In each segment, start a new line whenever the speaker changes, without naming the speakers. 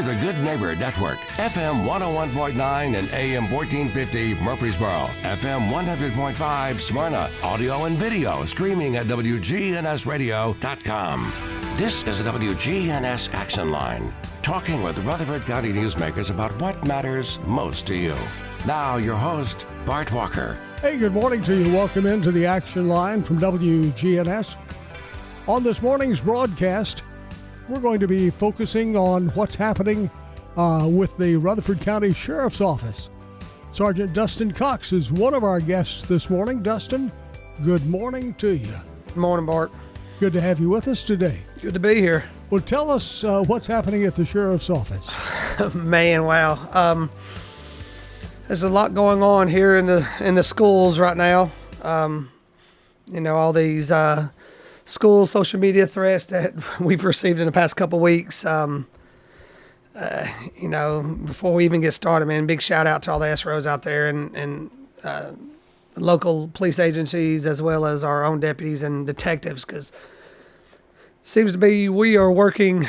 We're the Good Neighbor Network, FM 101.9 and AM 1450 Murfreesboro, FM 100.5 Smyrna, audio and video streaming at WGNSradio.com. This is the WGNS Action Line, talking with Rutherford County newsmakers about what matters most to you. Now, your host, Bart Walker.
Hey, good morning to you. Welcome into the Action Line from WGNS. On this morning's broadcast, we're going to be focusing on what's happening with the Rutherford County Sheriff's Office. Sergeant Dustin Cox is one of our guests this morning. Dustin, good morning to you.
Good morning, Bart.
Good to have you with us today.
Good to be here.
Well, tell us what's happening at the Sheriff's Office.
Man, wow. There's a lot going on here in the schools right now. All these school social media threats that we've received in the past couple of weeks. Before we even get started, man, big shout out to all the SROs out there and the local police agencies as well as our own deputies and detectives, because it seems to be we are working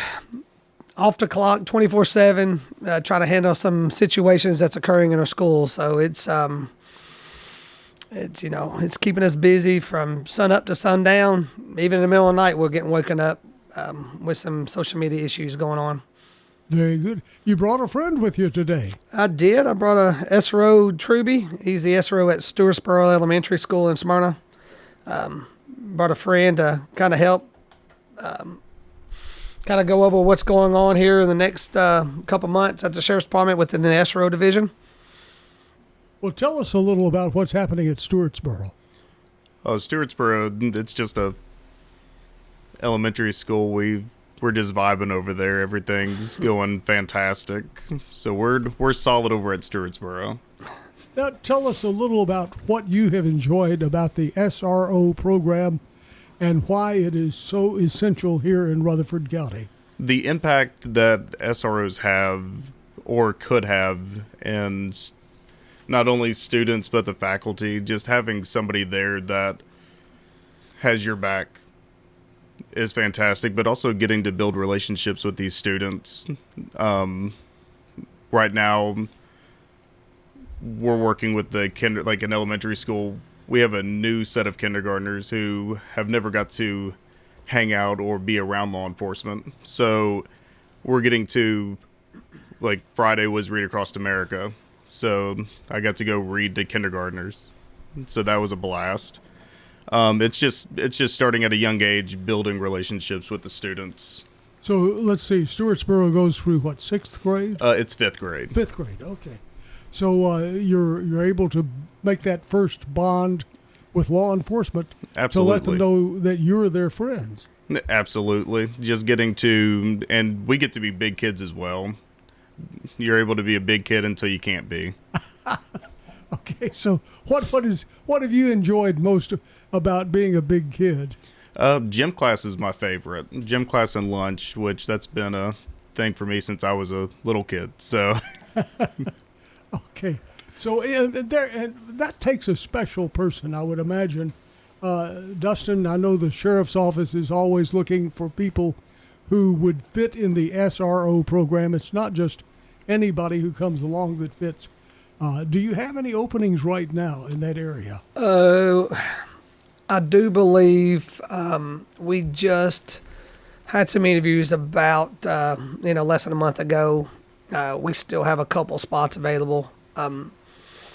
off the clock 24/7, trying to handle some situations that's occurring in our schools. So it's keeping us busy from sun up to sundown. Even in the middle of the night, we're getting woken up with some social media issues going on.
Very good. You brought a friend with you today.
I did. I brought a SRO, Trubee. He's the SRO at Stewartsboro Elementary School in Smyrna. Brought a friend to kind of help go over what's going on here in the next couple months at the Sheriff's Department within the SRO division.
Well, tell us a little about what's happening at Stewartsboro.
Oh, Stewartsboro, it's just a elementary school. We're just vibing over there. Everything's going fantastic. So we're solid over at Stewartsboro.
Now, tell us a little about what you have enjoyed about the SRO program and why it is so essential here in Rutherford County.
The impact that SROs have or could have, and not only students but the faculty, just having somebody there that has your back is fantastic, but also getting to build relationships with these students. Right now, we're working with the an elementary school. We have a new set of kindergartners who have never got to hang out or be around law enforcement. So we're getting to, Friday was Read Across America. So I got to go read to kindergartners. So that was a blast. It's just starting at a young age, building relationships with the students.
So let's see, Stewartsboro goes through what, 6th grade?
It's 5th grade.
5th grade, okay. So you're able to make that first bond with law enforcement.
Absolutely.
To let them know that you're their friends.
Absolutely. Just getting to, and we get to be big kids as well. You're able to be a big kid until you can't be.
Okay, so what have you enjoyed most about being a big kid?
Gym class is my favorite. Gym class and lunch, which that's been a thing for me since I was a little kid. So,
okay, so and that takes a special person, I would imagine. Dustin, I know the sheriff's office is always looking for people who would fit in the SRO program. It's not just anybody who comes along that fits. Do you have any openings right now in that area?
I do believe we just had some interviews about less than a month ago. We still have a couple spots available.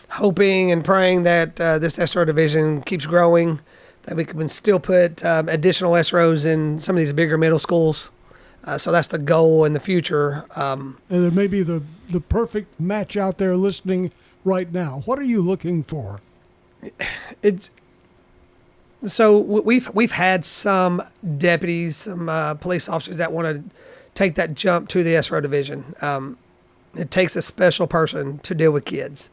Hoping and praying that this SRO division keeps growing, that we can still put additional SROs in some of these bigger middle schools. So that's the goal in the future.
And there may be the perfect match out there listening right now. What are you looking for?
So we've had some deputies, some police officers that want to take that jump to the SRO division. It takes a special person to deal with kids.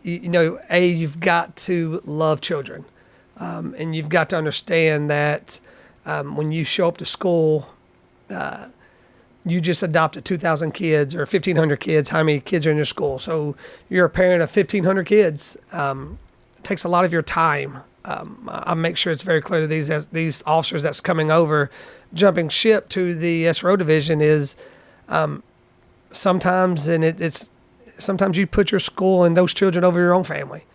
You've got to love children, and you've got to understand that when you show up to school, you just adopted 2,000 kids or 1,500 kids. How many kids are in your school? So you're a parent of 1,500 kids. It takes a lot of your time I make sure it's very clear to these officers that's coming over, jumping ship to the SRO division is sometimes, and it's sometimes you put your school and those children over your own family.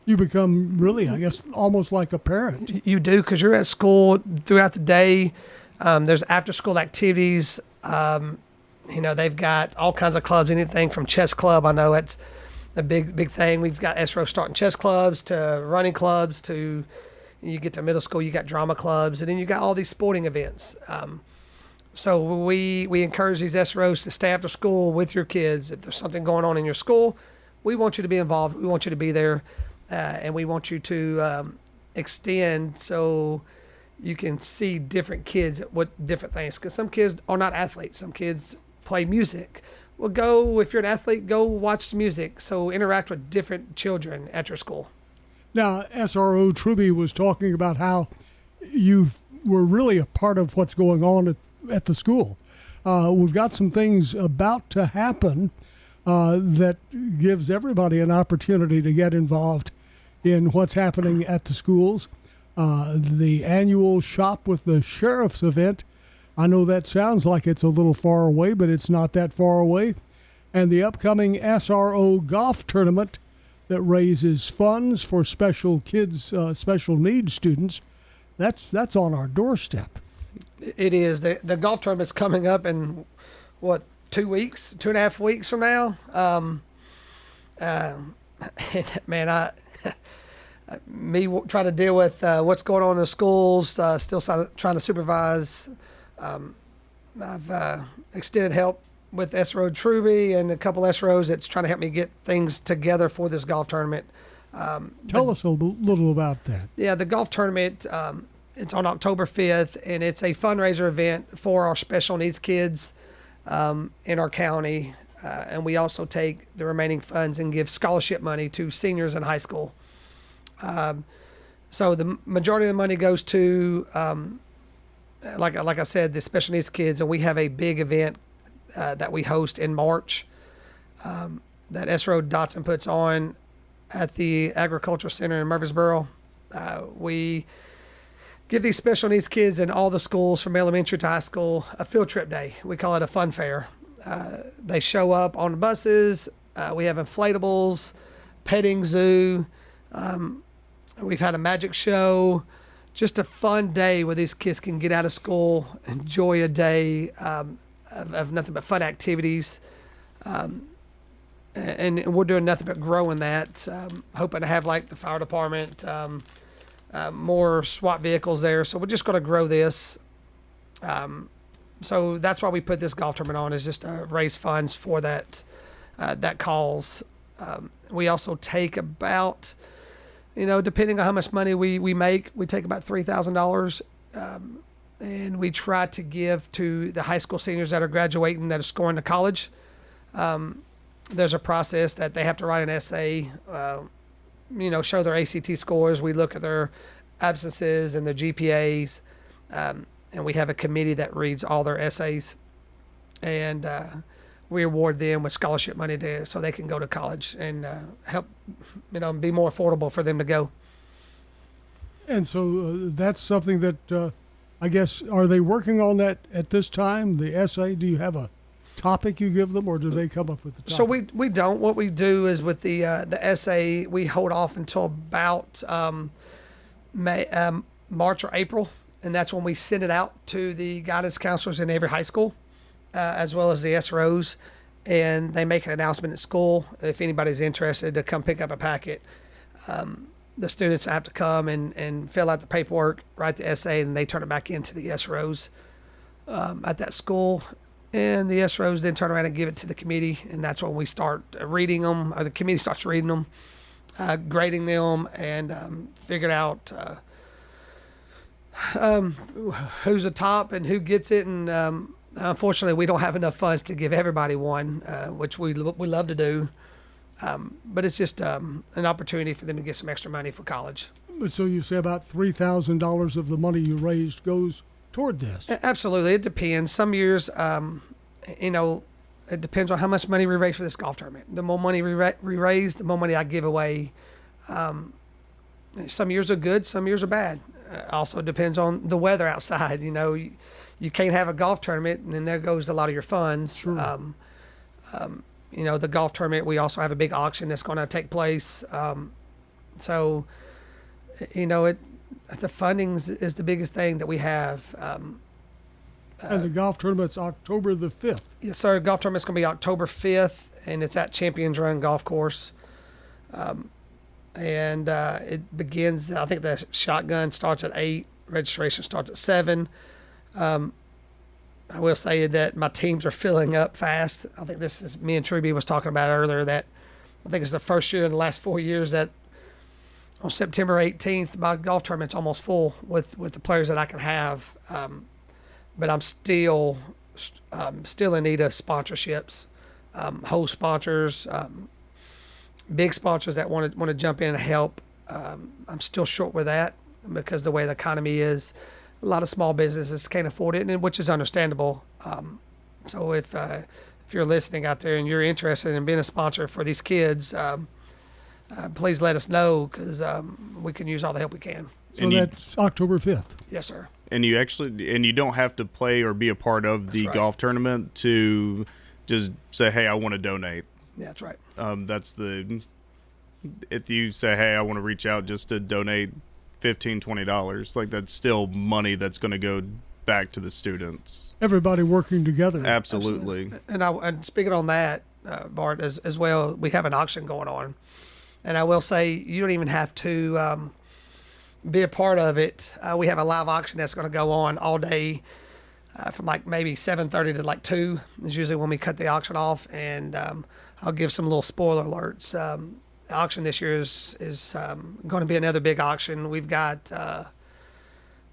You become really, I guess, almost like a parent.
You do, because you're at school throughout the day. There's after school activities. They've got all kinds of clubs, anything from chess club. I know it's a big thing. We've got SRO starting chess clubs to running clubs to, you get to middle school, you got drama clubs, and then you got all these sporting events. So we encourage these SROs to stay after school with your kids. If there's something going on in your school, we want you to be involved. We want you to be there, and we want you to extend so you can see different kids at what different things. Because some kids are not athletes. Some kids play music. Well, if you're an athlete, go watch the music. So interact with different children at your school.
Now, SRO Trubee was talking about how you were really a part of what's going on at the school. We've got some things about to happen that gives everybody an opportunity to get involved in what's happening at the schools. The annual Shop with the Sheriffs event, I know that sounds like it's a little far away, but it's not that far away. And the upcoming SRO golf tournament that raises funds for special needs students, that's on our doorstep.
It is. The golf tournament's coming up in, 2.5 weeks from now? Man, trying to deal with what's going on in the schools, still trying to supervise. I've extended help with SRO Trubee and a couple SROs that's trying to help me get things together for this golf tournament.
Tell us a little about that.
Yeah, the golf tournament, it's on October 5th, and it's a fundraiser event for our special needs kids in our county. And we also take the remaining funds and give scholarship money to seniors in high school. So the majority of the money goes to, like I said, the special needs kids, and we have a big event that we host in March that SRO Dotson puts on at the Agricultural Center in Murfreesboro. We give these special needs kids in all the schools from elementary to high school a field trip day. We call it a fun fair. They show up on the buses. We have inflatables, petting zoo. We've had a magic show. Just a fun day where these kids can get out of school, enjoy a day of nothing but fun activities. And we're doing nothing but growing that, hoping to have like the fire department, more SWAT vehicles there. So we're just going to grow this. So that's why we put this golf tournament on, is just to raise funds for that cause. We also take about, depending on how much money we make, we take about $3,000, and we try to give to the high school seniors that are graduating, that are scoring to college. There's a process that they have to write an essay, show their ACT scores. We look at their absences and their GPAs, and we have a committee that reads all their essays, and we award them with scholarship money so they can go to college and help, be more affordable for them to go.
And so that's something that I guess, are they working on that at this time, the essay? Do you have a topic you give them, or do they come up with the topic?
So we don't. What we do is with the essay, we hold off until about March or April, and that's when we send it out to the guidance counselors in every high school, as well as the SROs, and they make an announcement at school if anybody's interested to come pick up a packet. The students have to come and fill out the paperwork, write the essay, and they turn it back into the SROs at that school. And the SROs then turn around and give it to the committee, and that's when we start reading them, or the committee starts reading them, grading them, and figuring out who's the top and who gets it. And unfortunately, we don't have enough funds to give everybody one, which we love to do. But it's just an opportunity for them to get some extra money for college.
So you say about $3,000 of the money you raised goes toward this?
Absolutely. It depends. Some years, it depends on how much money we raise for this golf tournament. The more money we raise, the more money I give away. Some years are good, some years are bad. Also depends on the weather outside. You can't have a golf tournament, and then there goes a lot of your funds.
Sure.
The golf tournament, we also have a big auction that's going to take place. So, the funding is the biggest thing that we have.
And the golf tournament's October the 5th.
Yes, sir. Golf tournament's going to be October 5th, and it's at Champions Run Golf Course. It begins, I think the shotgun starts at 8, registration starts at 7. I will say that my teams are filling up fast. I think this is, me and Trubee was talking about earlier, that I think it's the first year in the last 4 years that on September 18th, my golf tournament's almost full with the players that I can have. But I'm still in need of sponsorships, host sponsors, big sponsors that want to jump in and help. I'm still short with that because the way the economy is. A lot of small businesses can't afford it, and which is understandable. So if you're listening out there and you're interested in being a sponsor for these kids, please let us know, because we can use all the help we can.
So that's October 5th.
Yes, sir.
And you don't have to play or be a part of the golf tournament to just say, hey, I want to donate.
Yeah, that's right.
If you say, hey, I want to reach out just to donate $15, $20, like, that's still money that's going to go back to the students.
Everybody working together.
Absolutely.
And speaking on that, Bart, as well, we have an auction going on. And I will say, you don't even have to be a part of it. We have a live auction that's going to go on all day from like maybe 7:30 to like 2 is usually when we cut the auction off. And I'll give some little spoiler alerts. The auction this year is going to be another big auction. We've got,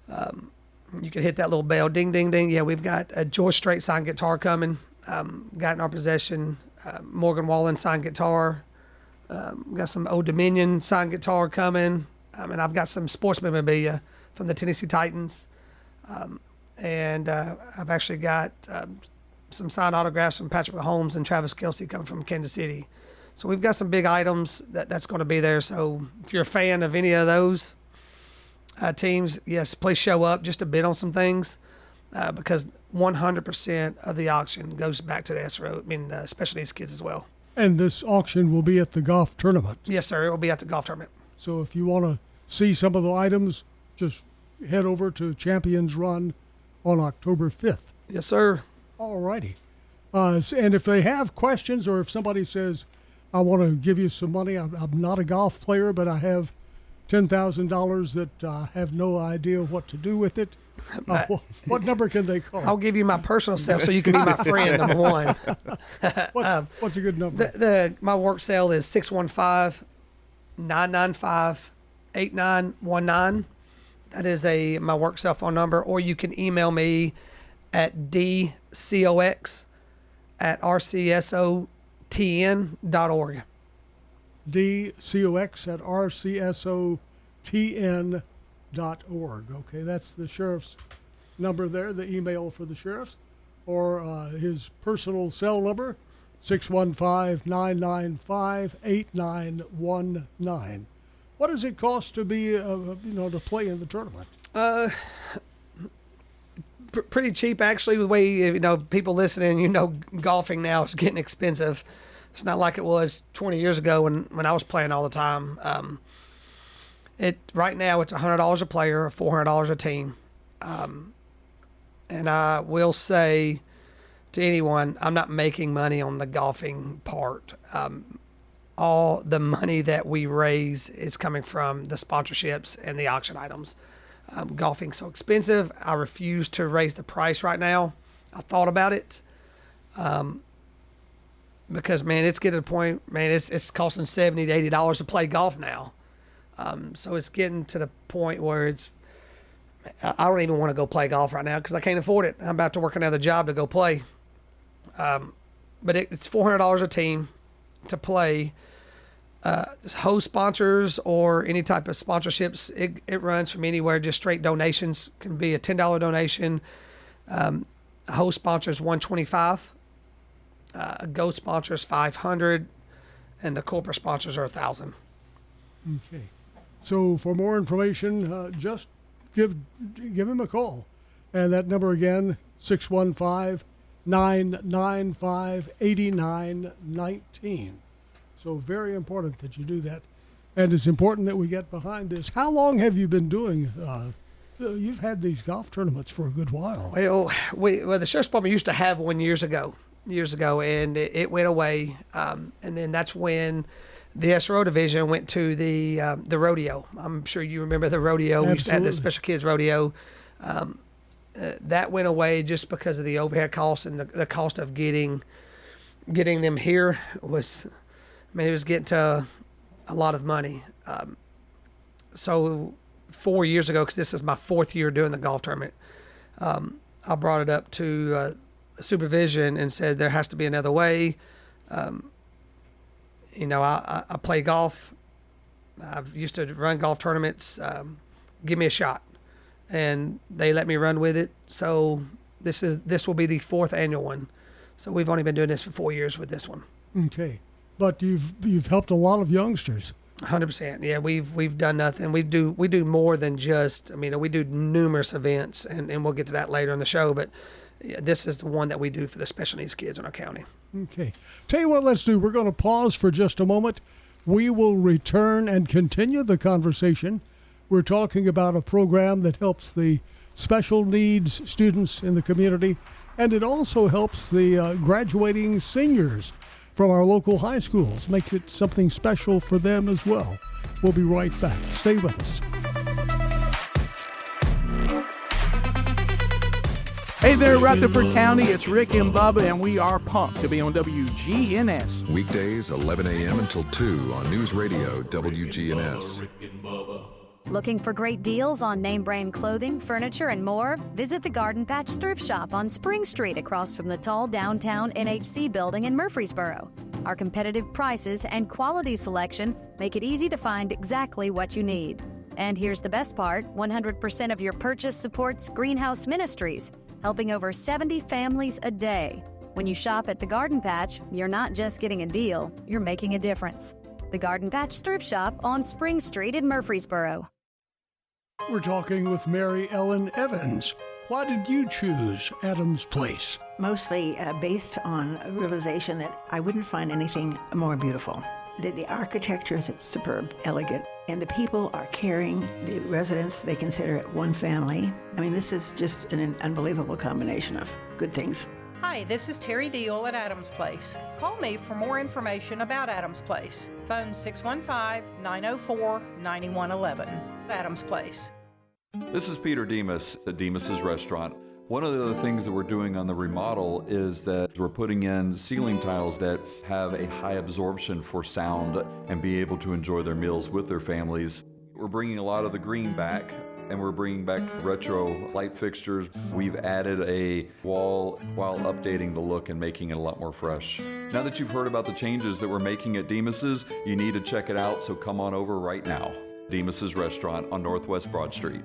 you can hit that little bell, ding, ding, ding. Yeah, we've got a George Strait signed guitar coming. Got in our possession, Morgan Wallen signed guitar. Got some Old Dominion signed guitar coming. And I've got some sports memorabilia from the Tennessee Titans. And I've actually got some signed autographs from Patrick Mahomes and Travis Kelce coming from Kansas City. So we've got some big items that's going to be there. So if you're a fan of any of those teams, yes, please show up just to bid on some things, because 100% of the auction goes back to the SRO, special needs kids as well.
And this auction will be at the golf tournament.
Yes, sir. It will be at the golf tournament.
So if you want to see some of the items, just head over to Champions Run on October 5th.
Yes, sir.
All righty. And if they have questions, or if somebody says, I want to give you some money, I'm not a golf player, but I have $10,000 that I have no idea what to do with it, what number can they call?
I'll give you my personal cell so you can be my friend, number one.
What's a good number?
My work cell is 615-995-8919. That is my work cell phone number. Or you can email me at dcox@rcsotn.org.
dcox@rcsotn.org. Okay, that's the sheriff's number there, the email for the sheriff's, or his personal cell number, 615-995-8919. What does it cost to be, to play in the tournament?
Pretty cheap, actually. The way, people listening, golfing now is getting expensive. It's not like it was 20 years ago when I was playing all the time. Right now it's $100 a player, $400 a team. And I will say to anyone, I'm not making money on the golfing part. All the money that we raise is coming from the sponsorships and the auction items. Golfing's so expensive. I refuse to raise the price right now. I thought about it. Because, man, it's getting to the point, man, it's costing $70 to $80 to play golf now. So it's getting to the point where I don't even want to go play golf right now because I can't afford it. I'm about to work another job to go play. But it's $400 a team to play. Host sponsors or any type of sponsorships, it runs from anywhere, just straight donations. Can be a $10 donation. Host sponsors $125. Goat sponsors $500, and the corporate sponsors are $1,000.
Okay. So for more information, just give him a call. And that number again, 615-995-8919. So very important that you do that. And it's important that we get behind this. How long have you been doing, you've had these golf tournaments for a good while.
Well, the Sheriff's Department used to have one years ago, and it went away. And then that's when the SRO division went to the rodeo. I'm sure you remember the rodeo.
Absolutely.
We used to have the special kids rodeo. That went away just because of the overhead costs and the cost of getting them here was, it was getting to a lot of money. So 4 years ago, because this is my 4th year doing the golf tournament, I brought it up to supervision and said there has to be another way. I play golf. I've used to run golf tournaments. Give me a shot. And they let me run with it. So this will be the 4th annual one. So we've only been doing this for 4 years with this one.
Okay. But you've helped a lot of youngsters.
100%. Yeah, we've done nothing. We do more than just. We do numerous events, and we'll get to that later in the show. But yeah, this is the one that we do for the special needs kids in our county.
Okay. Tell you what, let's do. We're going to pause for just a moment. We will return and continue the conversation. We're talking about a program that helps the special needs students in the community, and it also helps the graduating seniors from our local high schools. Makes it something special for them as well. We'll be right back. Stay with us.
Hey there, Rutherford County. It's Rick and Bubba, and we are pumped to be on WGNS.
Weekdays, 11 a.m. until 2 on News Radio WGNS.
Looking for great deals on name brand clothing, furniture, and more? Visit the Garden Patch Thrift Shop on Spring Street across from the tall downtown NHC building in Murfreesboro. Our competitive prices and quality selection make it easy to find exactly what you need. And here's the best part, 100% of your purchase supports Greenhouse Ministries, helping over 70 families a day. When you shop at the Garden Patch, you're not just getting a deal, you're making a difference. The Garden Patch Thrift Shop on Spring Street in Murfreesboro.
We're talking with Mary Ellen Evans. Why did you choose Adams Place?
Mostly based on a realization that I wouldn't find anything more beautiful. The architecture is superb, elegant, and the people are caring. The residents, they consider it one family. This is just an unbelievable combination of good things.
Hi, this is Terry Deal at Adams Place. Call me for more information about Adams Place. Phone 615-904-9111. Adams Place.
This is Peter Demas at Demas's Restaurant. One of the other things that we're doing on the remodel is that we're putting in ceiling tiles that have a high absorption for sound and be able to enjoy their meals with their families. We're bringing a lot of the green back, and we're bringing back retro light fixtures. We've added a wall while updating the look and making it a lot more fresh. Now that you've heard about the changes that we're making at Demas's, you need to check it out, so come on over right now. Demas's Restaurant on Northwest Broad Street.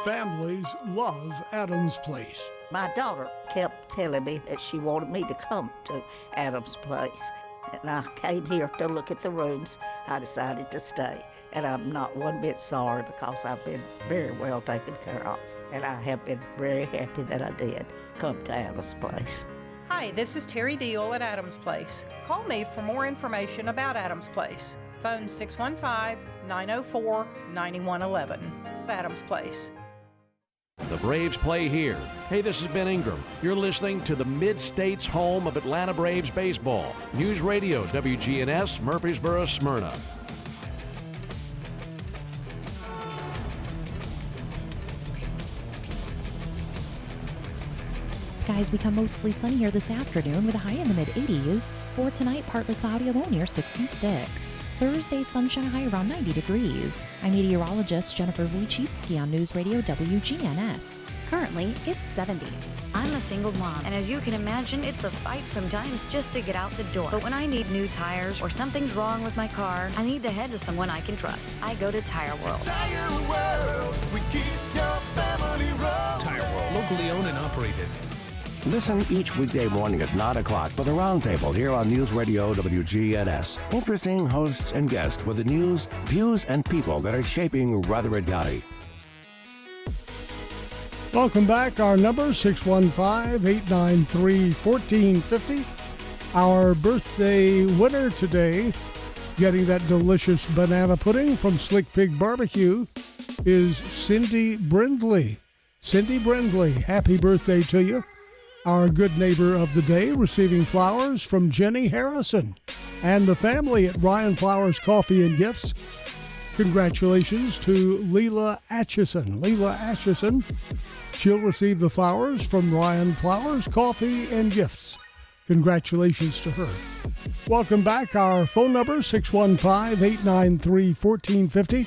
Families love Adams Place.
My daughter kept telling me that she wanted me to come to Adams Place. And I came here to look at the rooms. I decided to stay. And I'm not one bit sorry because I've been very well taken care of. And I have been very happy that I did come to Adams Place.
Hi, this is Terry Deal at Adams Place. Call me for more information about Adams Place. Phone 615-904-9111. Adams Place.
The Braves play here. Hey, this is Ben Ingram. You're listening to the Mid-States home of Atlanta Braves baseball. News Radio WGNS, Murfreesboro, Smyrna.
Skies become mostly sunny here this afternoon with a high in the mid-80s. For tonight, partly cloudy, low near 66. Thursday, sunshine high around 90 degrees. I'm meteorologist Jennifer Wojcicki on News Radio WGNS.
Currently, it's 70. I'm a single mom, and as you can imagine, it's a fight sometimes just to get out the door. But when I need new tires or something's wrong with my car, I need to head to someone I can trust. I go to Tire World.
Tire World, we keep your family rolling.
Tire World, locally owned and operated.
Listen each weekday morning at 9 o'clock for the Roundtable here on News Radio WGNS. Interesting hosts and guests with the news, views, and people that are shaping Rutherford County.
Welcome back. Our number, 615-893-1450. Our birthday winner today, getting that delicious banana pudding from Slick Pig Barbecue, is Cindy Brindley. Cindy Brindley, happy birthday to you. Our good neighbor of the day, receiving flowers from Jenny Harrison and the family at Ryan Flowers Coffee and Gifts. Congratulations to Leela Atchison. Leela Atchison, she'll receive the flowers from Ryan Flowers Coffee and Gifts. Congratulations to her. Welcome back. Our phone number, 615-893-1450.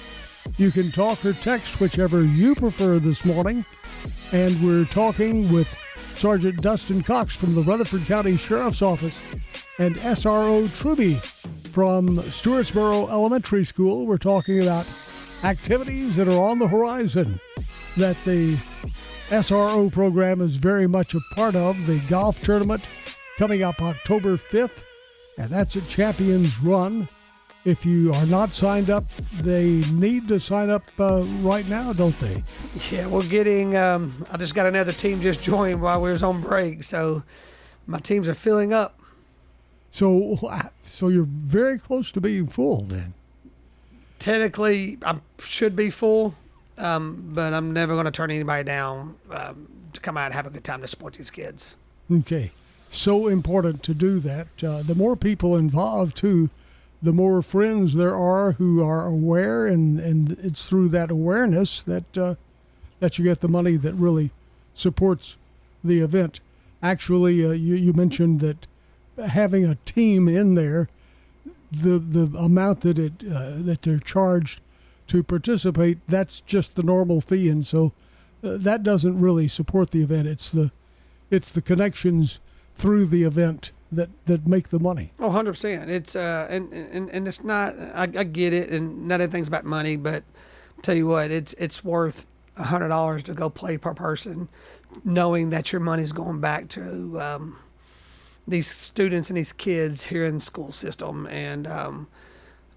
You can talk or text whichever you prefer this morning. And we're talking with Sergeant Dustin Cox from the Rutherford County Sheriff's Office and SRO Trubee from Stewartsboro Elementary School. We're talking about activities that are on the horizon that the SRO program is very much a part of. The golf tournament coming up October 5th, and that's at Champions Run. If you are not signed up, they need to sign up right now, don't they?
Yeah, we're getting, I just got another team just joined while we was on break, so my teams are filling up.
So you're very close to being full then?
Technically, I should be full, but I'm never going to turn anybody down to come out and have a good time to support these kids.
Okay. So important to do that. The more people involved, too, the more friends there are who are aware, and it's through that awareness that you get the money that really supports the event. Actually, you mentioned that having a team in there, the amount that they're charged to participate, that's just the normal fee, and so that doesn't really support the event. It's the connections through the event that make the money.
Oh, 100%. It's and it's not. I get it, and not everything's about money, but I'll tell you what, it's worth $100 to go play per person, knowing that your money's going back to these students and these kids here in the school system. And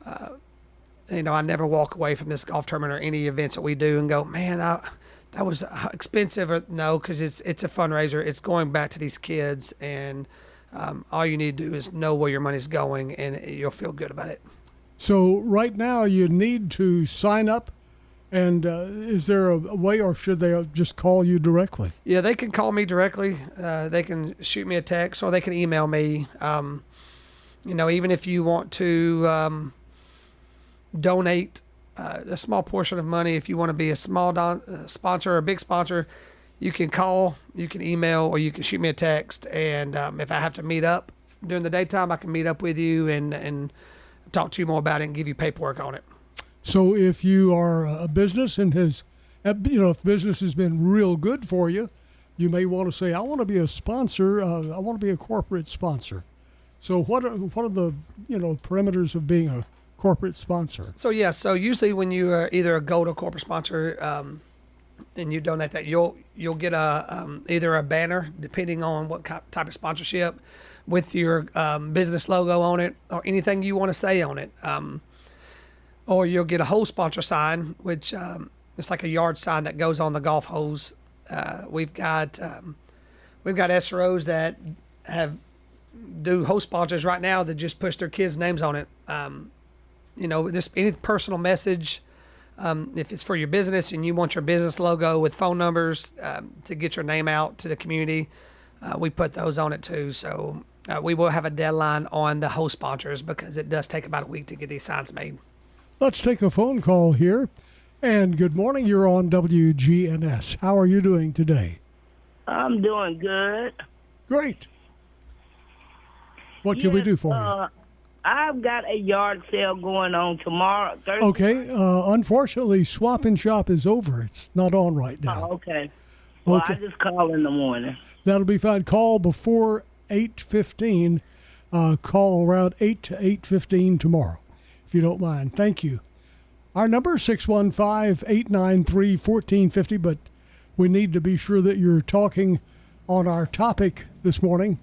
I never walk away from this golf tournament or any events that we do and go, man, that was expensive. Or no, because it's a fundraiser. It's going back to these kids, and all you need to do is know where your money's going, and you'll feel good about it.
So right now you need to sign up, and is there a way, or should they just call you directly?
Yeah, they can call me directly. They can shoot me a text, or they can email me. Even if you want to donate a small portion of money, if you want to be a small sponsor or a big sponsor, you can call, you can email, or you can shoot me a text. And if I have to meet up during the daytime, I can meet up with you and talk to you more about it and give you paperwork on it.
So if you are a business and if business has been real good for you, you may want to say, I want to be a sponsor. I want to be a corporate sponsor. So what are the parameters of being a corporate sponsor?
So usually when you are either a gold or corporate sponsor, and you donate that, you'll get either a banner, depending on what type of sponsorship, with your business logo on it, or anything you want to say on it, or you'll get a hole sponsor sign, which it's like a yard sign that goes on the golf holes. We've got SROs that do hole sponsors right now that just push their kids' names on it. Any personal message. If it's for your business and you want your business logo with phone numbers to get your name out to the community, we put those on it too. So we will have a deadline on the host sponsors because it does take about a week to get these signs made.
Let's take a phone call here. And good morning. You're on WGNS. How are you doing today?
I'm doing good.
Great. What can we do for you?
I've got a yard sale going on tomorrow, Thursday.
Okay. Unfortunately, Swap and Shop is over. It's not on right now.
Oh, okay. Well,
okay.
I just call in the morning.
That'll be fine. Call before 8:15. Call around 8 to 8:15 tomorrow, if you don't mind. Thank you. Our number is 615-893-1450, but we need to be sure that you're talking on our topic this morning,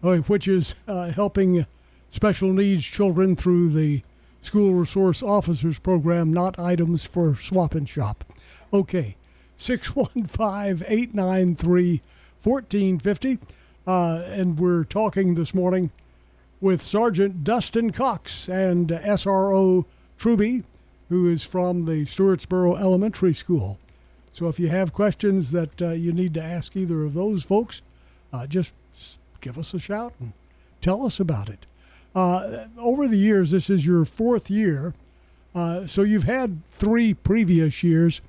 which is helping special needs children through the School Resource Officers Program, not items for swap and shop. Okay, 615-893-1450. And we're talking this morning with Sergeant Dustin Cox and SRO Trubee, who is from the Stewartsboro Elementary School. So if you have questions that you need to ask either of those folks, just give us a shout and tell us about it. Over the years, this is your fourth year, so you've had 3 previous years.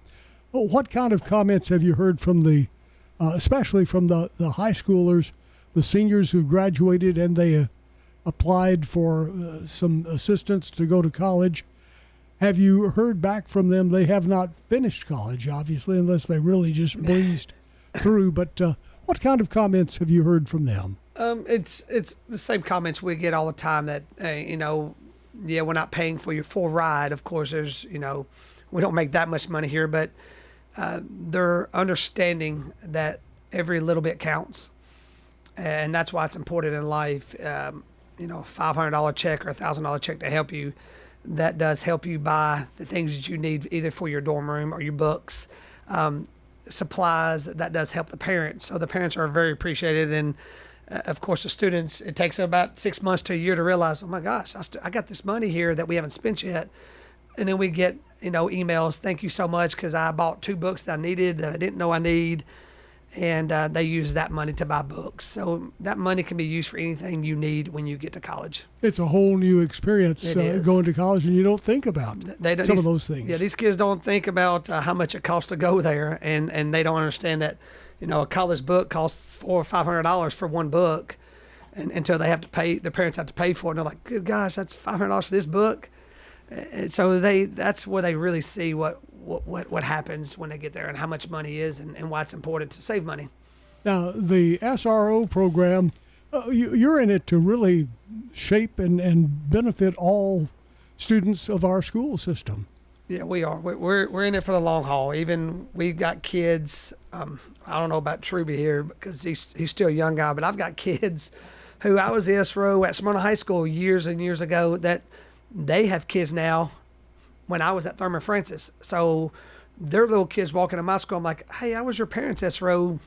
What kind of comments have you heard from the, especially from the high schoolers, the seniors who graduated and they applied for some assistance to go to college? Have you heard back from them? They have not finished college, obviously, unless they really just breezed through. But what kind of comments have you heard from them?
It's the same comments we get all the time that, we're not paying for your full ride. Of course, there's, we don't make that much money here, but they're understanding that every little bit counts. And that's why it's important in life, a $500 check or $1,000 check to help you. That does help you buy the things that you need, either for your dorm room or your books, supplies. That does help the parents. So the parents are very appreciated. And of course, the students, it takes about 6 months to a year to realize, oh my gosh, I got this money here that we haven't spent yet. And then we get, emails, thank you so much because I bought 2 books that I needed that I didn't know I need. And they use that money to buy books. So that money can be used for anything you need when you get to college.
It's a whole new experience going to college, and you don't think about some of those things.
Yeah, these kids don't think about how much it costs to go there, and they don't understand that, a college book costs $400 or $500 for one book, and until they have to pay, their parents have to pay for it. And they're like, good gosh, that's $500 for this book. And so that's where they really see what happens when they get there and how much money is and why it's important to save money.
Now, the SRO program, you're in it to really shape and benefit all students of our school system.
Yeah, we are. We're in it for the long haul. Even we've got kids. I don't know about Trubee here because he's still a young guy, but I've got kids who I was the SRO at Smyrna High School years and years ago that they have kids now. When I was at Thurman Francis, so their little kids walking in my school, I'm like, hey, I was your parents' SRO,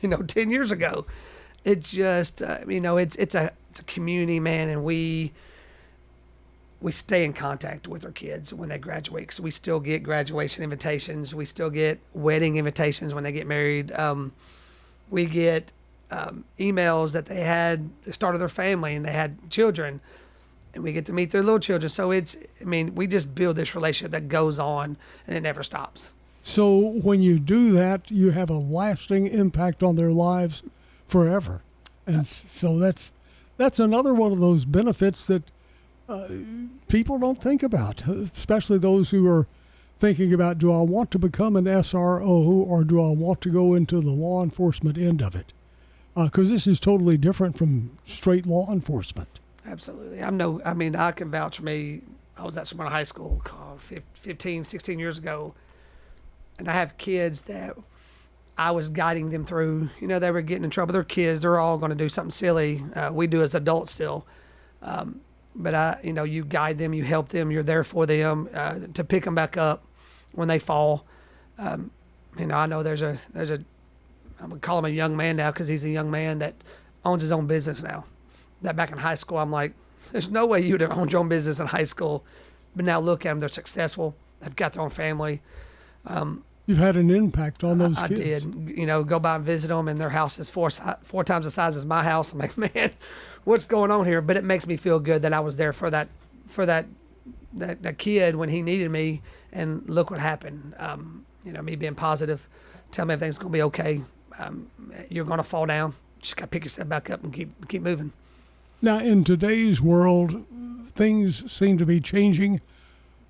10 years ago. It's just, it's a community, man, and we stay in contact with our kids when they graduate because we still get graduation invitations, we still get wedding invitations when they get married. We get emails that they had the start of their family and they had children. And we get to meet their little children. So we just build this relationship that goes on and it never stops.
So when you do that, you have a lasting impact on their lives forever. And so that's another one of those benefits that people don't think about, especially those who are thinking about, do I want to become an SRO or do I want to go into the law enforcement end of it? Because this is totally different from straight law enforcement.
Absolutely. I can vouch for me. I was at Smyrna High School 15, 16 years ago, and I have kids that I was guiding them through. They were getting in trouble. They're kids. They're all going to do something silly. We do as adults still. But you guide them, you help them, you're there for them to pick them back up when they fall. I know there's a I'm going to call him a young man now because he's a young man that owns his own business now. That back in high school, I'm like, there's no way you would have owned your own business in high school. But now look at them, they're successful. They've got their own family.
You've had an impact on those kids.
I did. Go by and visit them, and their house is four times the size as my house. I'm like, man, what's going on here? But it makes me feel good that I was there for that kid when he needed me, and look what happened. Me being positive, tell me everything's going to be okay. You're going to fall down. Just got to pick yourself back up and keep moving.
Now, in today's world, things seem to be changing.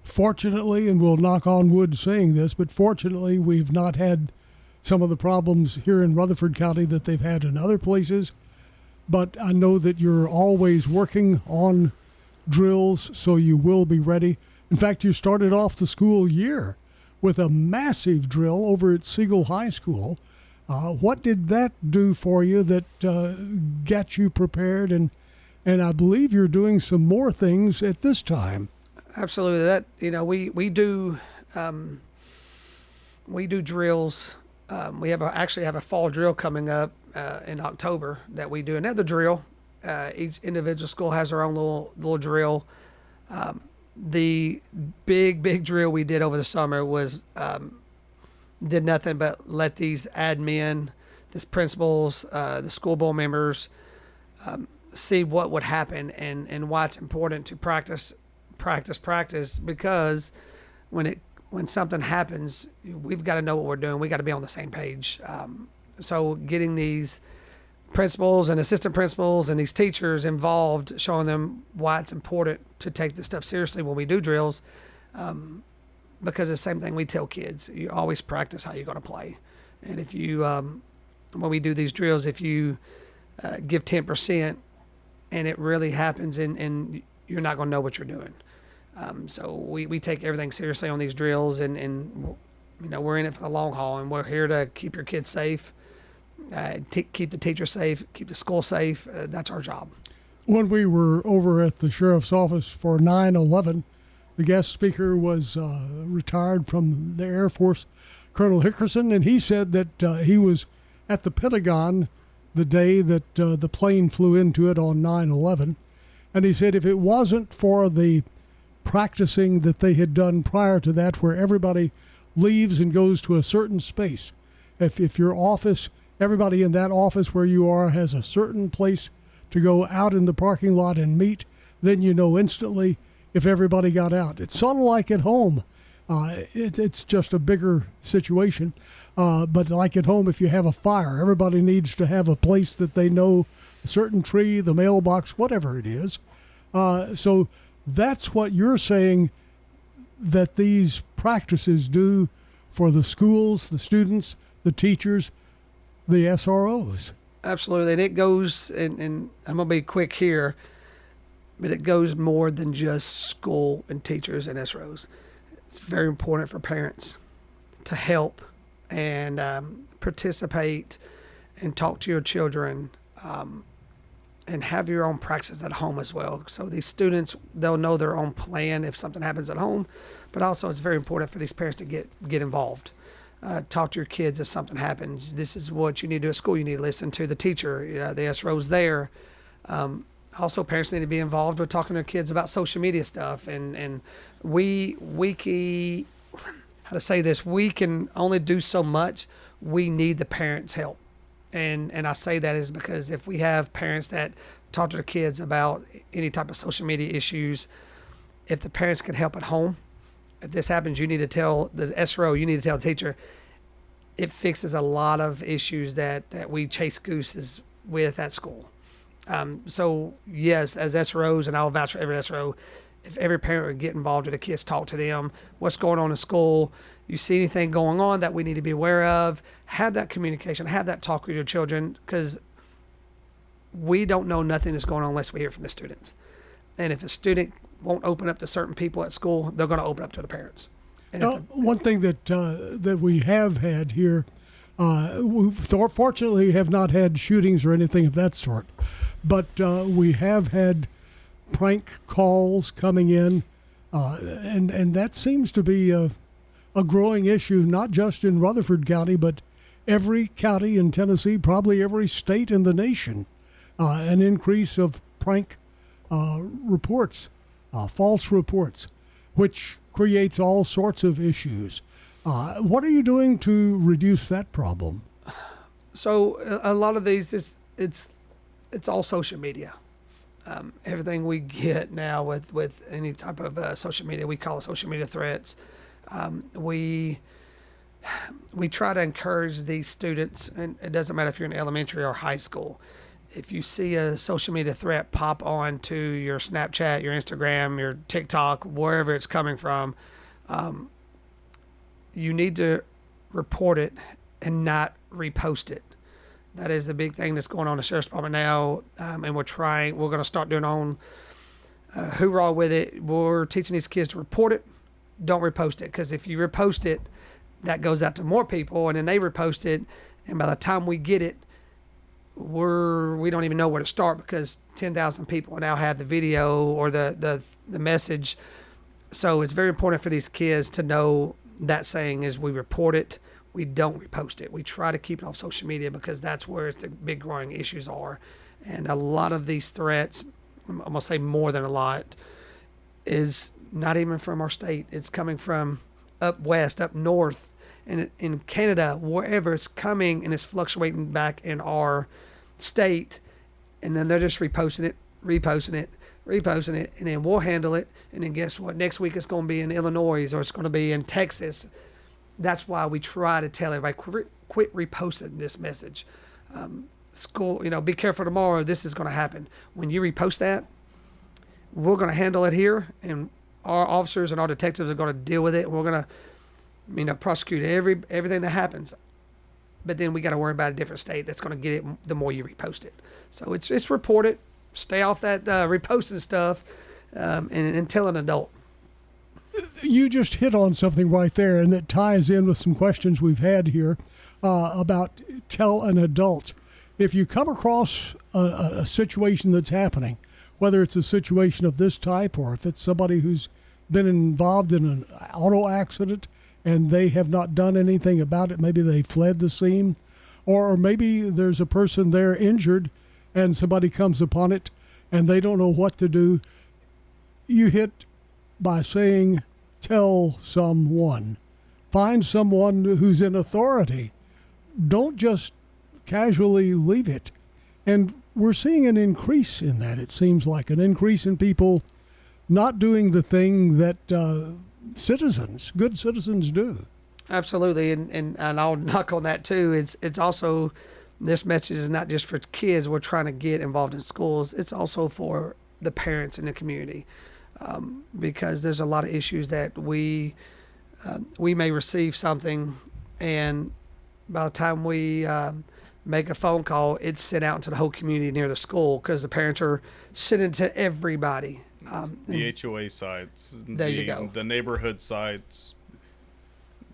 Fortunately, and we'll knock on wood saying this, but fortunately, we've not had some of the problems here in Rutherford County that they've had in other places. But I know that you're always working on drills, so you will be ready. In fact, you started off the school year with a massive drill over at Siegel High School. What did that do for you that got you prepared? And I believe you're doing some more things at this time.
Absolutely. That we do drills. We actually have a fall drill coming up in October that we do another drill. Each individual school has their own little drill. The big drill we did over the summer was did nothing but let these admin, the principals, the school board members see what would happen and why it's important to practice, because when something happens, we've got to know what we're doing. We got to be on the same page. So getting these principals and assistant principals and these teachers involved, showing them why it's important to take this stuff seriously when we do drills, because it's the same thing we tell kids. You always practice how you're going to play. And if you, when we do these drills, if you give 10% and it really happens and you're not going to know what you're doing. So we take everything seriously on these drills, and we're in it for the long haul, and we're here to keep your kids safe, keep the teachers safe, keep the school safe. That's our job.
When we were over at the sheriff's office for 9/11, the guest speaker was retired from the Air Force, Colonel Hickerson, and he said that he was at the Pentagon the day that the plane flew into it on 9/11, and he said if it wasn't for the practicing that they had done prior to that, where everybody leaves and goes to a certain space, if your office, everybody in that office where you are has a certain place to go out in the parking lot and meet, then you know instantly if everybody got out. It's sort of like at home. It's just a bigger situation. But like at home, if you have a fire, everybody needs to have a place that they know, a certain tree, the mailbox, whatever it is. So that's what you're saying that these practices do for the schools, the students, the teachers, the SROs.
Absolutely. And it goes, and I'm going to be quick here, but it goes more than just school and teachers and SROs. It's very important for parents to help and participate and talk to your children and have your own practice at home as well. So these students, they'll know their own plan if something happens at home, but also it's very important for these parents to get involved. Talk to your kids if something happens. This is what you need to do at school. You need to listen to the teacher, the SRO's there. Also, parents need to be involved with talking to their kids about social media stuff. And we can only do so much. We need the parents' help. And I say that is because if we have parents that talk to their kids about any type of social media issues, if the parents can help at home, if this happens, you need to tell the SRO, you need to tell the teacher. It fixes a lot of issues that we chase gooses with at school. So yes, as SROs, and I'll vouch for every SRO, if every parent would get involved with the kids, talk to them, what's going on in school, you see anything going on that we need to be aware of, have that communication, have that talk with your children, because we don't know nothing that's going on unless we hear from the students. And if a student won't open up to certain people at school, they're going to open up to the parents. And
one thing that we have had here, we fortunately have not had shootings or anything of that sort, but we have had prank calls coming in, and that seems to be a growing issue, not just in Rutherford County, but every county in Tennessee, probably every state in the nation. An increase of prank reports, false reports, which creates all sorts of issues. What are you doing to reduce that problem?
So a lot of these, it's all social media. Everything we get now with any type of social media, we call it social media threats. We try to encourage these students, and it doesn't matter if you're in elementary or high school. If you see a social media threat pop on to your Snapchat, your Instagram, your TikTok, wherever it's coming from, you need to report it and not repost it. That is the big thing that's going on in the Sheriff's Department now, and we're going to start doing our own hoorah with it. We're teaching these kids to report it, don't repost it, because if you repost it, that goes out to more people, and then they repost it, And by the time we get it, we don't even know where to start because 10,000 people now have the video or the message. So it's very important for these kids to know that saying is we report it, we don't repost it. We try to keep it off social media because that's where the big growing issues are. And a lot of these threats, I'm going to say more than a lot, is not even from our state. It's coming from up west, up north, and in Canada, wherever it's coming, and it's fluctuating back in our state. And then they're just reposting it, and then we'll handle it. And then guess what? Next week it's going to be in Illinois or it's going to be in Texas. That's why we try to tell everybody, quit reposting this message. School, be careful tomorrow. This is going to happen. When you repost that, we're going to handle it here, and our officers and our detectives are going to deal with it. We're going to, prosecute everything that happens. But then we got to worry about a different state that's going to get it the more you repost it. So it's report it. Stay off that reposting stuff, and tell an adult.
You just hit on something right there, and that ties in with some questions we've had here about tell an adult. If you come across a situation that's happening, whether it's a situation of this type or if it's somebody who's been involved in an auto accident and they have not done anything about it, maybe they fled the scene, or maybe there's a person there injured and somebody comes upon it and they don't know what to do, you hit by saying, tell someone. Find someone who's in authority. Don't just casually leave it. And we're seeing an increase in that. It seems like an increase in people not doing the thing that good citizens do.
Absolutely, and I'll knock on that too. It's also, this message is not just for kids we're trying to get involved in schools. It's also for the parents in the community, because there's a lot of issues that we may receive something, and by the time we make a phone call, it's sent out into the whole community near the school because the parents are sending to everybody.
The HOA sites,
you go.
The neighborhood sites.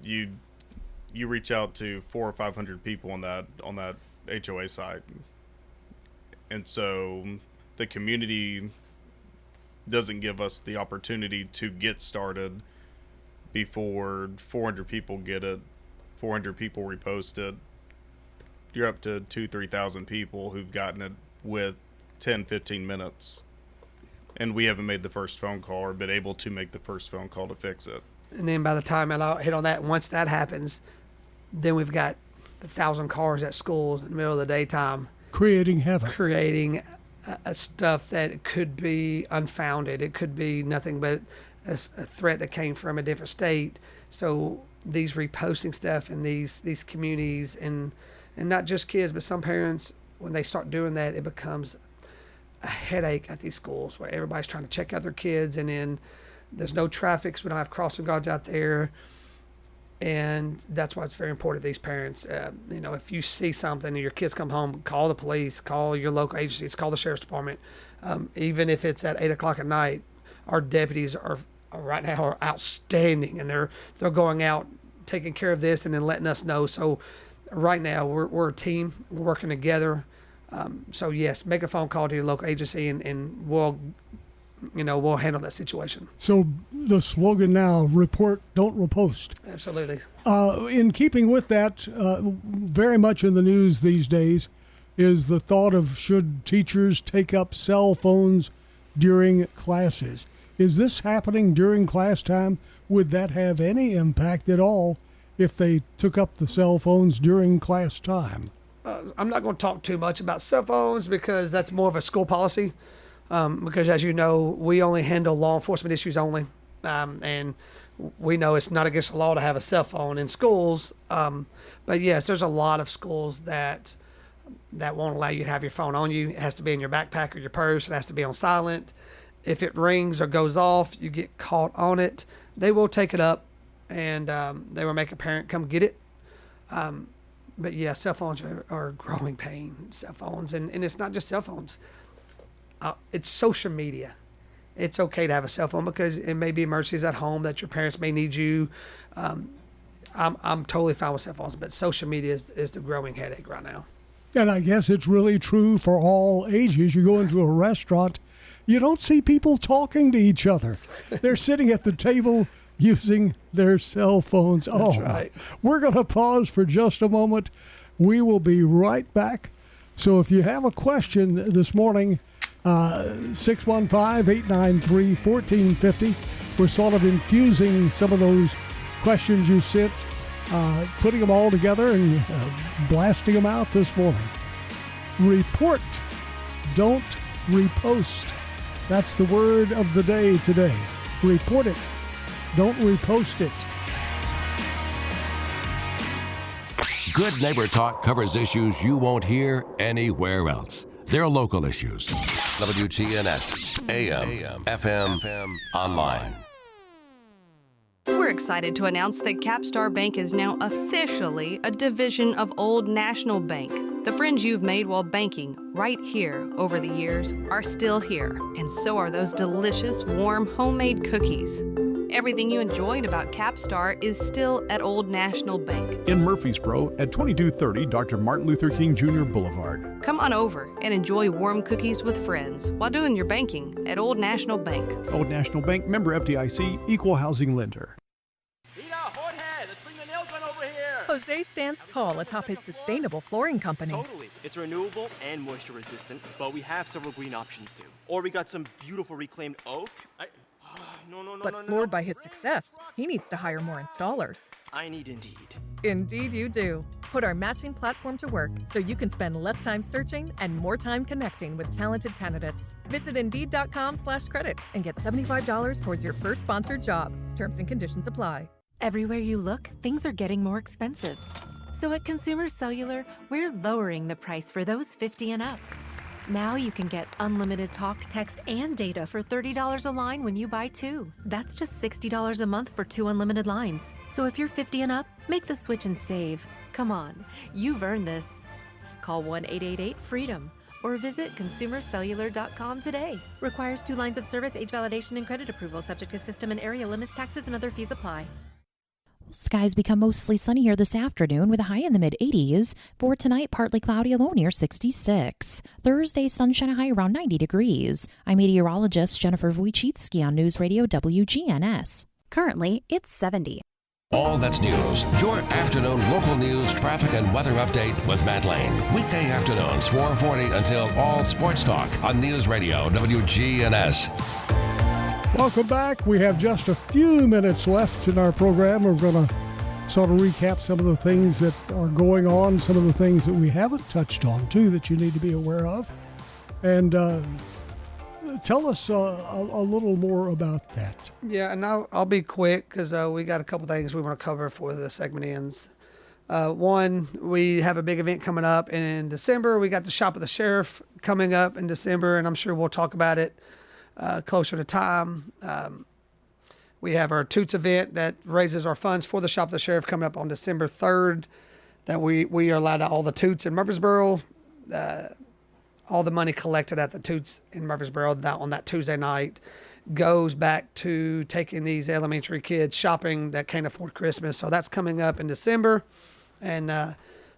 You reach out to 400 or 500 people on that HOA site, and so the community doesn't give us the opportunity to get started before 400 people get it, 400 people repost it. You're up to 2,000-3,000 people who've gotten it with 10-15 minutes, and we haven't made the first phone call or been able to make the first phone call to fix it.
And then by the time I hit on that, once that happens, then we've got 1,000 cars at schools in the middle of the daytime.
Creating havoc.
Creating stuff that could be unfounded. It could be nothing but a threat that came from a different state. So these reposting stuff in these communities, and not just kids, but some parents, when they start doing that, it becomes a headache at these schools where everybody's trying to check out their kids, and then there's no traffic, so we don't have crossing guards out there. And that's why it's very important to these parents. If you see something and your kids come home, call the police, call your local agencies, call the sheriff's department. Even if it's at 8 o'clock at night, our deputies are right now are outstanding, and they're going out taking care of this and then letting us know. So right now we're a team, we're working together. So yes, make a phone call to your local agency, and we'll handle that situation.
So the slogan now, report, don't repost.
Absolutely.
In keeping with that, very much in the news these days is the thought of, should teachers take up cell phones during classes? Is this happening during class time? Would that have any impact at all if they took up the cell phones during class time?
I'm not going to talk too much about cell phones because that's more of a school policy. Because as you know, we only handle law enforcement issues only. And we know it's not against the law to have a cell phone in schools. But yes, there's a lot of schools that won't allow you to have your phone on you. It has to be in your backpack or your purse. It has to be on silent. If it rings or goes off, you get caught on it, they will take it up, and they will make a parent come get it. But yeah, cell phones are a growing pain. Cell phones, and it's not just cell phones. It's social media. It's okay to have a cell phone because it may be emergencies at home that your parents may need you. I'm totally fine with cell phones, but social media is the growing headache right now.
And I guess it's really true for all ages. You go into a restaurant, you don't see people talking to each other. They're sitting at the table using their cell phones.
That's right.
We're going to pause for just a moment. We will be right back. So if you have a question this morning, 615-893-1450. We're sort of infusing some of those questions you sent, putting them all together and blasting them out this morning. Report, don't repost. That's the word of the day today. Report it, don't repost it.
Good Neighbor Talk covers issues you won't hear anywhere else. They're local issues. WGNS, AM, FM, online.
We're excited to announce that Capstar Bank is now officially a division of Old National Bank. The friends you've made while banking right here over the years are still here, and so are those delicious, warm, homemade cookies. Everything you enjoyed about Capstar is still at Old National Bank
in Murfreesboro at 2230 Dr. Martin Luther King Jr. Boulevard.
Come on over and enjoy warm cookies with friends while doing your banking at Old National Bank.
Old National Bank, member FDIC, equal housing lender.
Jose stands tall atop his sustainable flooring company.
Totally. It's renewable and moisture resistant, but we have several green options too. Or we got some beautiful reclaimed oak.
But floored by his success, he needs to hire more installers.
I need Indeed.
Indeed you do. Put our matching platform to work so you can spend less time searching and more time connecting with talented candidates. Visit Indeed.com/credit and get $75 towards your first sponsored job. Terms and conditions apply.
Everywhere you look, things are getting more expensive. So at Consumer Cellular, we're lowering the price for those 50 and up. Now you can get unlimited talk, text, and data for $30 a line when you buy 2. That's just $60 a month for 2 unlimited lines. So if you're 50 and up, make the switch and save. Come on, you've earned this. Call 1-888-FREEDOM or visit consumercellular.com today. Requires 2 lines of service, age validation, and credit approval, subject to system and area limits, taxes, and other fees apply.
Skies become mostly sunny here this afternoon with a high in the mid-80s. For tonight, partly cloudy, a low near 66. Thursday, sunshine, a high around 90 degrees. I'm meteorologist Jennifer Wojcicki on News Radio WGNS.
Currently, it's 70.
All That's News, your afternoon local news, traffic, and weather update with Matt Lane. Weekday afternoons, 4:40 until all sports talk on News Radio WGNS.
Welcome back. We have just a few minutes left in our program. We're going to sort of recap some of the things that are going on, some of the things that we haven't touched on, too, that you need to be aware of. And tell us a little more about that.
Yeah, and I'll be quick because we got a couple things we want to cover before the segment ends. One, we have a big event coming up in December. We got the Shop of the Sheriff coming up in December, and I'm sure we'll talk about it closer to time. We have our Toots event that raises our funds for the Shop of the Sheriff coming up on December 3rd, that we are allowed to all the Toots in Murfreesboro. All the money collected at the Toots in Murfreesboro on that Tuesday night goes back to taking these elementary kids shopping that can't afford Christmas. So that's coming up in December. And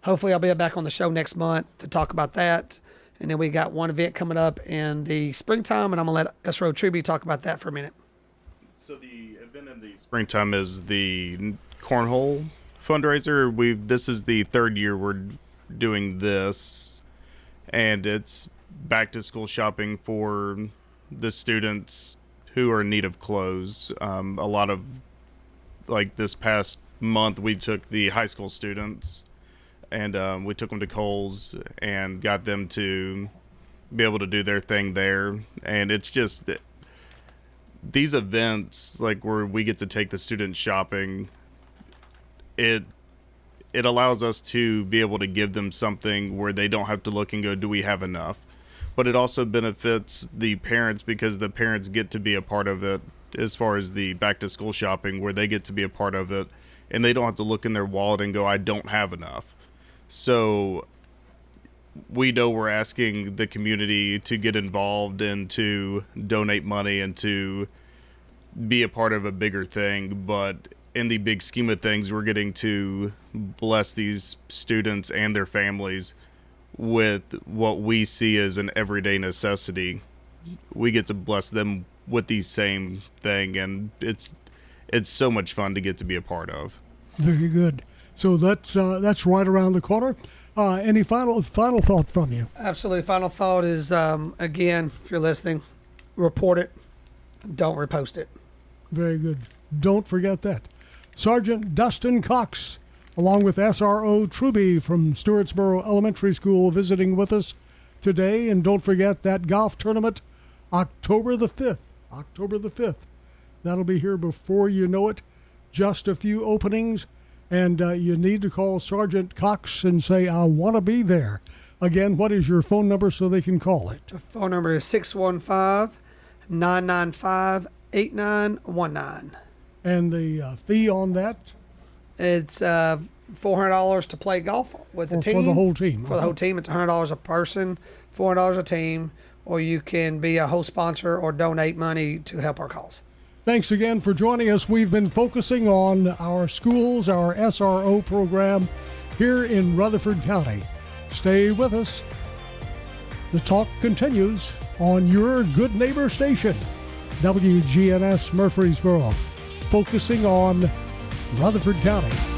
hopefully I'll be back on the show next month to talk about that. And then we got one event coming up in the springtime, and I'm going to let SRO Trubee talk about that for a minute.
So the event in the springtime is the Cornhole fundraiser. This is the 3rd year we're doing this, and it's back to school shopping for the students who are in need of clothes. A lot of, like this past month, we took the high school students and we took them to Kohl's and got them to be able to do their thing there. And it's just these events, like where we get to take the students shopping, it allows us to be able to give them something where they don't have to look and go, do we have enough? But it also benefits the parents because the parents get to be a part of it as far as the back to school shopping, where they get to be a part of it and they don't have to look in their wallet and go, I don't have enough. So we know we're asking the community to get involved and to donate money and to be a part of a bigger thing, but in the big scheme of things, we're getting to bless these students and their families with what we see as an everyday necessity. We get to bless them with the same thing, and it's so much fun to get to be a part of.
Very good. So that's right around the corner. Any final thought from you?
Absolutely. Final thought is, again, if you're listening, report it. Don't repost it.
Very good. Don't forget that. Sergeant Dustin Cox, along with SRO Trubee from Stewartsboro Elementary School, visiting with us today. And don't forget that golf tournament, October the 5th. October the 5th. That'll be here before you know it. Just a few openings. And you need to call Sergeant Cox and say, I want to be there. Again, what is your phone number so they can call it?
The phone number is 615-995-8919.
And the fee on that?
It's $400 to play golf with the team.
For the whole team.
For the whole team, it's $100 a person, $400 a team, or you can be a host sponsor or donate money to help our cause.
Thanks again for joining us. We've been focusing on our schools, our SRO program here in Rutherford County. Stay with us. The talk continues on your good neighbor station, WGNS Murfreesboro, focusing on Rutherford County.